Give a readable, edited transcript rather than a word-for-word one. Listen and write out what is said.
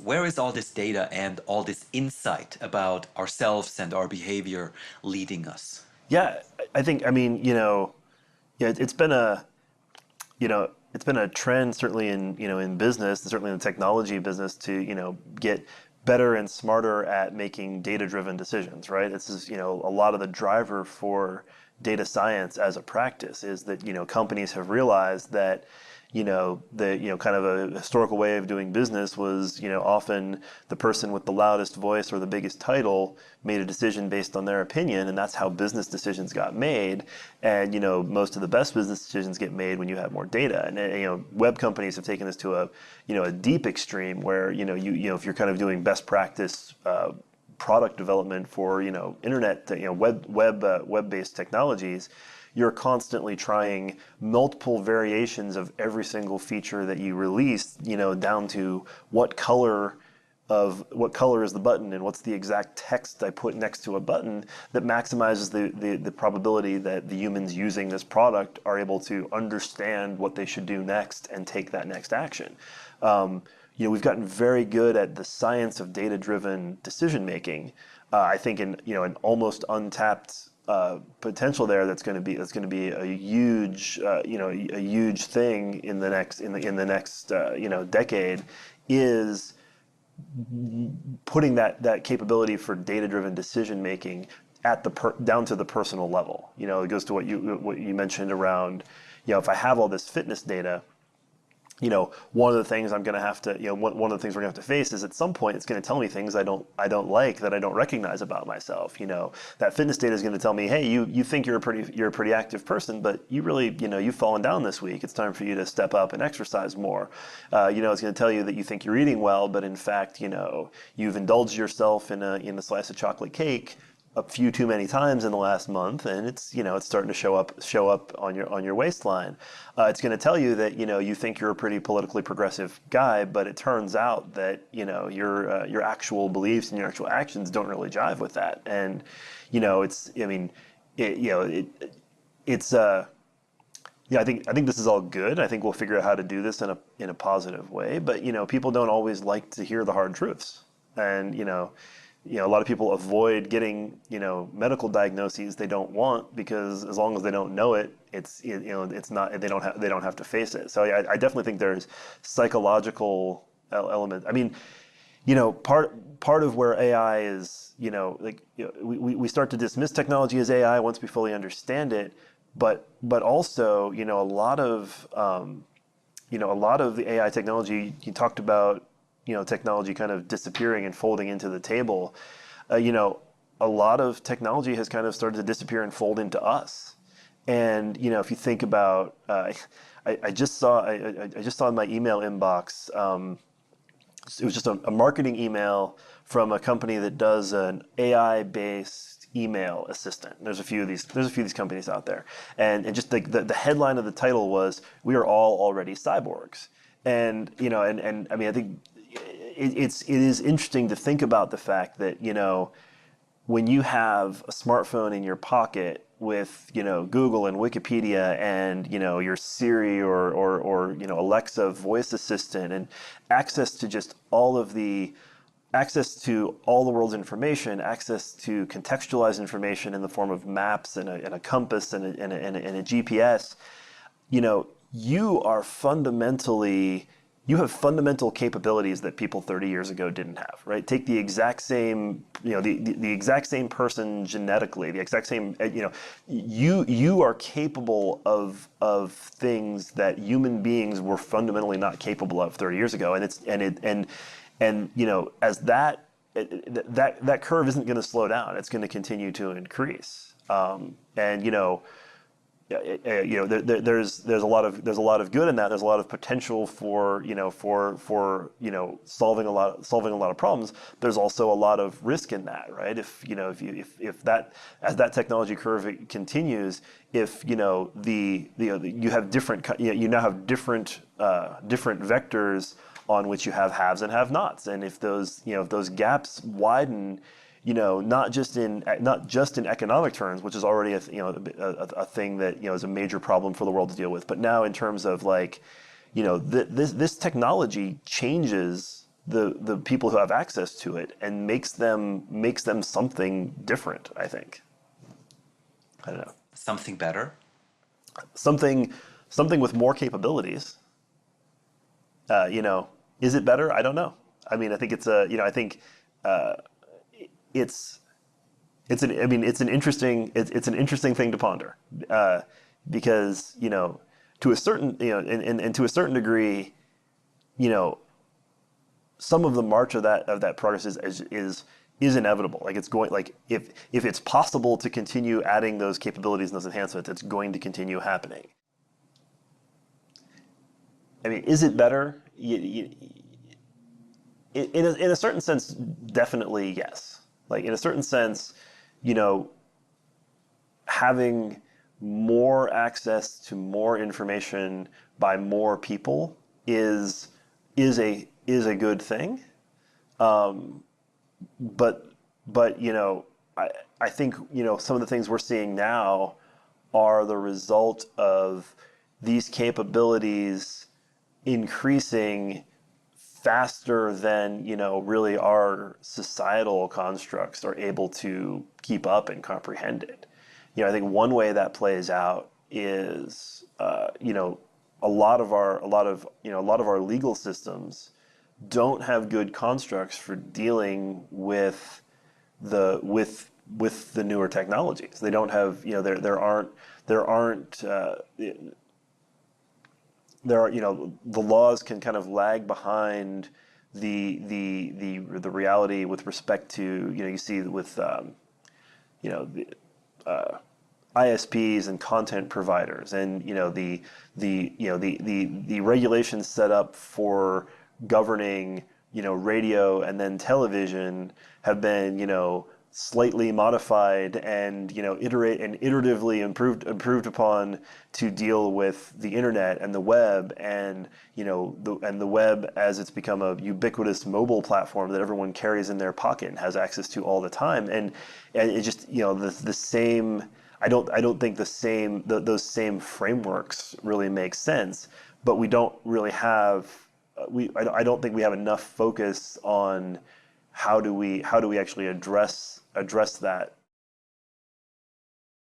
where is all this data and all this insight about ourselves and our behavior leading us? Yeah, I think, I mean, yeah, it's been a trend certainly in business, and certainly in the technology business to, get better and smarter at making data-driven decisions, right? This is, a lot of the driver for data science as a practice is that, companies have realized that, kind of a historical way of doing business was, often the person with the loudest voice or the biggest title made a decision based on their opinion, and that's how business decisions got made. And, most of the best business decisions get made when you have more data. And, web companies have taken this to a deep extreme where, if you're kind of doing best practice, product development for internet web-based technologies, you're constantly trying multiple variations of every single feature that you release, down to what color is the button and what's the exact text I put next to a button that maximizes the probability that the humans using this product are able to understand what they should do next and take that next action. We've gotten very good at the science of data-driven decision making. I think an almost untapped potential there that's going to be a huge a huge thing in the next decade is putting that capability for data-driven decision making at down to the personal level. It goes to what you mentioned around, if I have all this fitness data, one of the things I'm going to have to, one of the things we're going to have to face is at some point it's going to tell me things I don't like, that I don't recognize about myself. That fitness data is going to tell me, hey, you think you're a pretty active person, but you really, you've fallen down this week. It's time for you to step up and exercise more. It's going to tell you that you think you're eating well, but in fact, you've indulged yourself in a slice of chocolate cake a few too many times in the last month, and it's starting to show up on your waistline. It's going to tell you that you think you're a pretty politically progressive guy, but it turns out that your actual beliefs and your actual actions don't really jive with that. And I think this is all good. I think we'll figure out how to do this in a positive way. But people don't always like to hear the hard truths, and a lot of people avoid getting, medical diagnoses they don't want because as long as they don't know it, it's not, they don't have to face it. So I definitely think there's psychological element. I mean, part of where AI is, we start to dismiss technology as AI once we fully understand it, but also, a lot of the AI technology you talked about, technology kind of disappearing and folding into the table. A lot of technology has kind of started to disappear and fold into us. And if you think about, I just saw in my email inbox, it was just a marketing email from a company that does an AI-based email assistant. There's a few of these companies out there, and just the headline of the title was, "We are all already cyborgs." And and I mean, I think it is interesting to think about the fact that when you have a smartphone in your pocket with Google and Wikipedia and your Siri or Alexa voice assistant and access to all the world's information, access to contextualized information in the form of maps and a compass and a GPS, you have fundamental capabilities that people 30 years ago didn't have, right? Take the exact same, the exact same person genetically, the exact same, you are capable of things that human beings were fundamentally not capable of 30 years ago, as that curve isn't going to slow down, it's going to continue to increase, there's a lot of good in that. There's a lot of potential for solving a lot of problems. There's also a lot of risk in that, right? If that, as that technology curve continues, if you have different different vectors on which you have haves and have-nots, and if those gaps widen, not just in economic terms, which is already a thing that is a major problem for the world to deal with, but now in terms of this technology changes the people who have access to it and makes them something different, I think. I don't know. Something better? Something something with more capabilities. You know, is it better? I don't know. I mean, I think it's a, you know, I think it's I mean, it's an interesting thing to ponder, because, you know, to a certain, you know, and to a certain degree, you know, some of the march of that progress is inevitable. Like it's going, like if it's possible to continue adding those capabilities and those enhancements, it's going to continue happening. I mean, is it better? In a certain sense, definitely yes. Like in a certain sense, you know, having more access to more information by more people is a good thing. But you know, I think, you know, some of the things we're seeing now are the result of these capabilities increasing faster than, you know, really our societal constructs are able to keep up and comprehend it. You know, I think one way that plays out is, you know, a lot of our legal systems don't have good constructs for dealing with the newer technologies. They don't have, you know, there aren't there are, you know, the laws can kind of lag behind the reality with respect to, you know, you see with you know, the ISPs and content providers, and, you know, the regulations set up for governing, you know, radio and then television have been, you know, slightly modified and, you know, iteratively improved upon to deal with the internet and the web, and, you know, the web as it's become a ubiquitous mobile platform that everyone carries in their pocket and has access to all the time, and it just, you know, the same. I don't think those same frameworks really make sense, but we don't really have I don't think we have enough focus on how do we actually address that